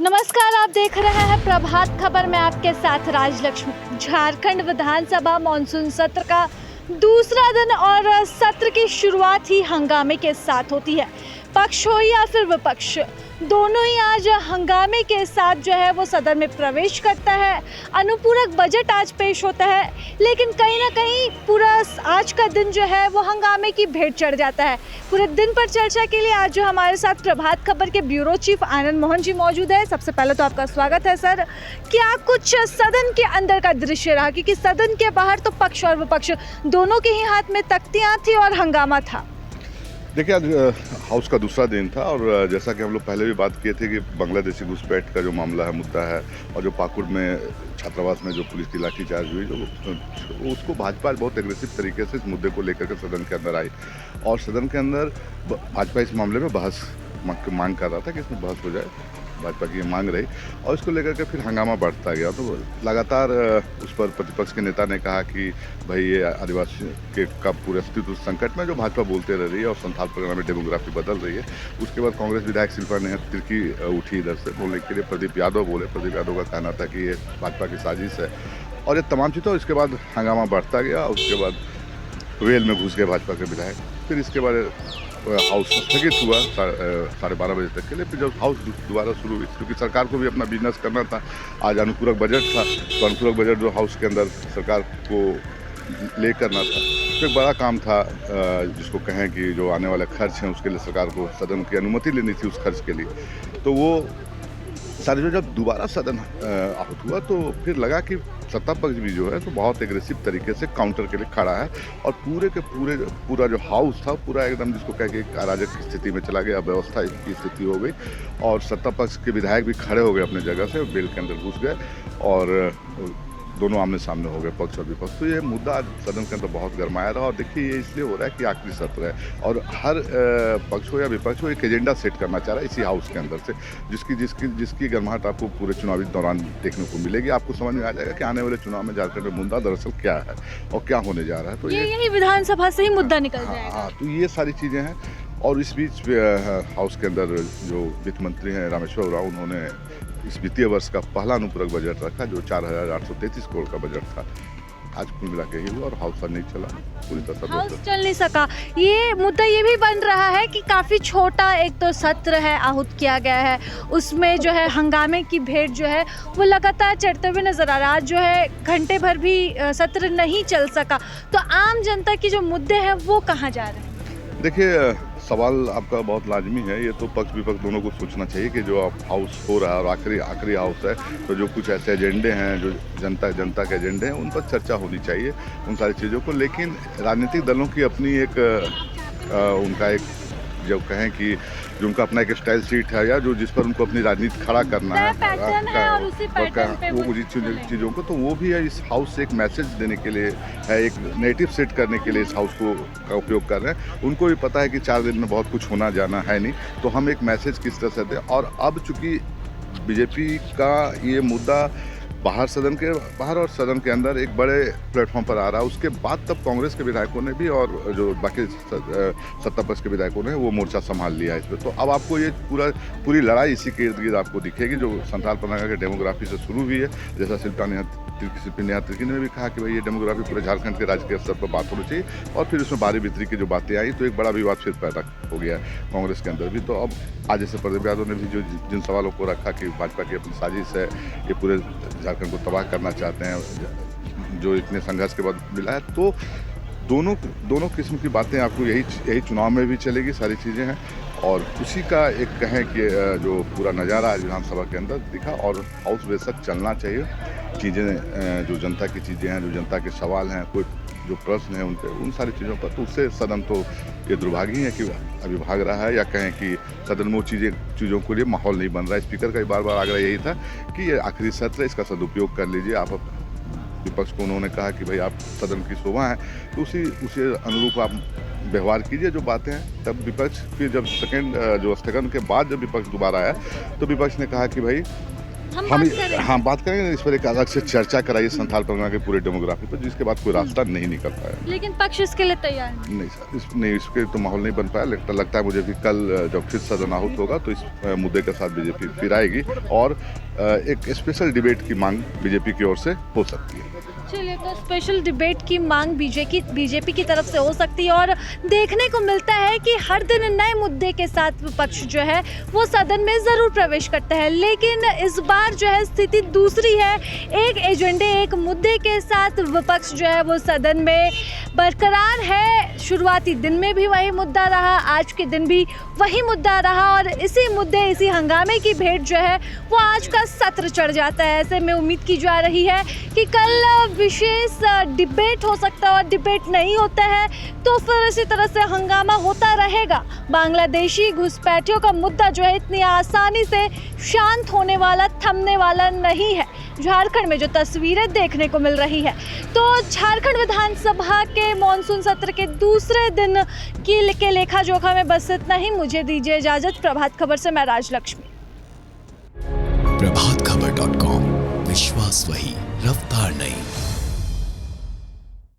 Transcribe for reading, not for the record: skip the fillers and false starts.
नमस्कार, आप देख रहे हैं प्रभात खबर में आपके साथ राजलक्ष्मी। झारखंड विधानसभा मॉनसून सत्र का दूसरा दिन और सत्र की शुरुआत ही हंगामे के साथ होती है। पक्ष हो या फिर विपक्ष, दोनों ही आज हंगामे के साथ जो है वो सदन में प्रवेश करता है। अनुपूरक बजट आज पेश होता है, लेकिन कहीं ना कहीं पूरा आज का दिन जो है वो हंगामे की भेंट चढ़ जाता है। पूरे दिन पर चर्चा के लिए आज जो हमारे साथ प्रभात खबर के ब्यूरो चीफ आनंद मोहन जी मौजूद है। सबसे पहले तो आपका स्वागत है सर। क्या कुछ सदन के अंदर का दृश्य रहा, क्योंकि सदन के बाहर तो पक्ष और विपक्ष दोनों के ही हाथ में तख्तियां थी और हंगामा था। देखिए, आज हाउस का दूसरा दिन था और जैसा कि हम लोग पहले भी बात किए थे कि बांग्लादेशी घुसपैठ का जो मामला है, मुद्दा है, और जो पाकुड़ में छात्रावास में जो पुलिस की लाठीचार्ज हुई, जो उसको भाजपा बहुत एग्रेसिव तरीके से इस मुद्दे को लेकर के सदन के अंदर आई और सदन के अंदर भाजपा इस मामले में बहस मांग कर रहा था कि इसमें बहस हो जाए। भाजपा की मांग रही और इसको लेकर के फिर हंगामा बढ़ता गया। तो लगातार उस पर प्रतिपक्ष के नेता ने कहा कि भाई ये आदिवासी के का पूरे अस्तित्व संकट में, जो भाजपा बोलते रह रही है और संथाल परिवार में डेमोग्राफी बदल रही है। उसके बाद कांग्रेस विधायक शिल्पा ने तिरकी उठी इधर से बोलने के लिए। प्रदीप यादव बोले। प्रदीप यादव का कहना था कि ये भाजपा की साजिश है और ये तमाम चीज़ें। उसके बाद हंगामा बढ़ता गया और उसके बाद वेल में घुस गए भाजपा के विधायक। फिर इसके बाद हाउस स्थगित हुआ 12:30 बजे तक के लिए। फिर जब हाउस दोबारा शुरू हुई, क्योंकि सरकार को भी अपना बिजनेस करना था। आज अनुपूरक बजट था, तो अनुपूरक बजट जो हाउस के अंदर सरकार को ले करना था, तो एक बड़ा काम था जिसको कहें कि जो आने वाले खर्च हैं उसके लिए सरकार को सदन की अनुमति लेनी थी उस खर्च के लिए। तो वो सारे जो जब दोबारा सदन आहूत हुआ तो फिर लगा कि सत्ता पक्ष भी जो है तो बहुत एग्रेसिव तरीके से काउंटर के लिए खड़ा है और पूरा जो हाउस था पूरा एकदम जिसको कह के अराजक की स्थिति में चला गया, अव्यवस्था की स्थिति हो गई और सत्ता पक्ष के विधायक भी खड़े हो गए अपने जगह से, बेल के अंदर घुस गए और दोनों आमने सामने हो गए, पक्ष और विपक्ष। तो ये मुद्दा आज सदन के अंदर बहुत गरमाया रहा और देखिए ये इसलिए हो रहा है कि आखिरी सत्र है और हर पक्ष हो या विपक्ष हो एक एजेंडा सेट करना चाह रहा है इसी हाउस के अंदर से, जिसकी गर्माहट आपको पूरे चुनावी दौरान देखने को मिलेगी। आपको समझ में आ जाएगा कि आने वाले चुनाव में झारखंड में मुद्दा दरअसल क्या है और क्या होने जा रहा है। तो यही विधानसभा से ही मुद्दा निकल जाएगा। हाँ, तो ये सारी चीज़ें हैं। और इस बीच हाउस के अंदर जो वित्त मंत्री हैं रामेश्वर उरांव, उन्होंने इस वित्तीय वर्ष का पहला अनुपूरक बजट रखा जो 4,833 करोड़ का बजट था। आज कुल मिला के ही हुआ और हाउस नहीं चला, पूरी तरह हाउस चल नहीं सका। ये मुद्दा ये भी बन रहा है कि काफ़ी छोटा एक तो सत्र है आहूत किया गया है, उसमें जो है हंगामे की भेंट जो है वो लगातार चढ़ते हुए नजर आ रहा है। आज जो है घंटे भर भी सत्र नहीं चल सका, तो आम जनता के जो मुद्दे हैं वो कहाँ जा रहे हैं? देखिए, सवाल आपका बहुत लाजमी है। ये तो पक्ष विपक्ष दोनों को सोचना चाहिए कि जो अब हाउस हो रहा है और आखिरी हाउस है, तो जो कुछ ऐसे एजेंडे हैं जो जनता के एजेंडे हैं उन पर चर्चा होनी चाहिए, उन सारी चीज़ों को। लेकिन राजनीतिक दलों की अपनी एक उनका एक जो कहें कि जो उनका अपना एक स्टाइल सीट है या जो जिस पर उनको अपनी राजनीति खड़ा करना है और उसी पैटर्न पे वो चीज़ों को, तो वो भी है इस हाउस से एक मैसेज देने के लिए है, एक नेरेटिव सेट करने के लिए इस हाउस का उपयोग कर रहे हैं। उनको भी पता है कि 4 दिन में बहुत कुछ होना जाना है नहीं, तो हम एक मैसेज किस तरह से दें। और अब चूंकि बीजेपी का ये मुद्दा बाहर सदन के बाहर और सदन के अंदर एक बड़े प्लेटफॉर्म पर आ रहा है, उसके बाद तब कांग्रेस के विधायकों ने भी और जो बाकी सत्ता पक्ष के विधायकों ने वो मोर्चा संभाल लिया इस पर। तो अब आपको ये पूरी लड़ाई इसी के इर्द गिर्द आपको दिखेगी, जो संथाल परिवार के डेमोग्राफी से शुरू हुई है। जैसा शिल्पा नेहा तिर्की ने भी कहा कि भाई ये डेमोग्राफी पूरे झारखंड के राजकीय स्तर पर बात होनी चाहिए और फिर उसमें बारी बितरी की जो बातें आई तो एक बड़ा विवाद फिर पैदा हो गया कांग्रेस के अंदर भी। तो अब आज जैसे प्रदीप यादव ने भी जिन सवालों को रखा कि भाजपा की अपनी साजिश है, ये पूरे झारखंड को तबाह करना चाहते हैं जो इतने संघर्ष के बाद मिला है, तो दोनों किस्म की बातें आपको यही चुनाव में भी चलेगी, सारी चीज़ें हैं। और उसी का एक कहें कि जो पूरा नज़ारा आज विधानसभा के अंदर दिखा और हाउस बेशक चलना चाहिए। चीज़ें जो जनता की चीज़ें हैं, जो जनता के सवाल हैं, कोई जो प्रश्न है उन सारी चीज़ों पर, तो उससे सदन तो ये दुर्भाग्य ही है कि अभी भाग रहा है, या कहें कि सदन में वो चीज़ों के लिए माहौल नहीं बन रहा है। स्पीकर का बार आग्रह यही था कि ये आखिरी सत्र है, इसका सदुपयोग कर लीजिए। आप विपक्ष को उन्होंने कहा कि भाई आप सदन की शोभा है, तो उसी अनुरूप आप व्यवहार कीजिए जो बातें हैं। तब विपक्ष फिर जब जो स्थगन के बाद जब विपक्ष दोबारा आया तो विपक्ष ने कहा कि भाई हम बात करें। हाँ, बात करेंगे, इस पर एक अलग से चर्चा कराइए संथाल परगना के पूरे डेमोग्राफी पर, जिसके बाद कोई रास्ता नहीं निकल पाया। लेकिन पक्ष इसके लिए तैयार नहीं। नहीं सर, नहीं, इसके तो माहौल नहीं बन पाया। लगता है मुझे कि कल जब फिर सदन आहूत होगा तो इस मुद्दे के साथ बीजेपी फिर आएगी और एक स्पेशल डिबेट की मांग बीजेपी की ओर से हो सकती है। चलिए, तो स्पेशल डिबेट की मांग बीजेपी की तरफ से हो सकती है और देखने को मिलता है कि हर दिन नए मुद्दे के साथ विपक्ष जो है वो सदन में ज़रूर प्रवेश करता है, लेकिन इस बार जो है स्थिति दूसरी है। एक एजेंडे, एक मुद्दे के साथ विपक्ष जो है वो सदन में बरकरार है। शुरुआती दिन में भी वही मुद्दा रहा, आज के दिन भी वही मुद्दा रहा और इसी मुद्दे, इसी हंगामे की भेंट जो है वो आज का सत्र चढ़ जाता है। ऐसे में उम्मीद की जा रही है कि कल विशेष डिबेट हो सकता है और डिबेट नहीं होता है तो फिर इसी तरह से हंगामा होता रहेगा। बांग्लादेशी घुसपैठियों का मुद्दा जो है इतनी आसानी से शांत होने वाला, थमने वाला नहीं है। झारखंड में जो तस्वीरें देखने को मिल रही है, तो झारखंड विधानसभा के मॉनसून सत्र के दूसरे दिन के लेखा जोखा में बस इतना ही। मुझे दीजिए इजाजत। प्रभात खबर से मैं राजलक्ष्मी। प्रभातखबर.com, विश्वास वही, रफ्तार नहीं।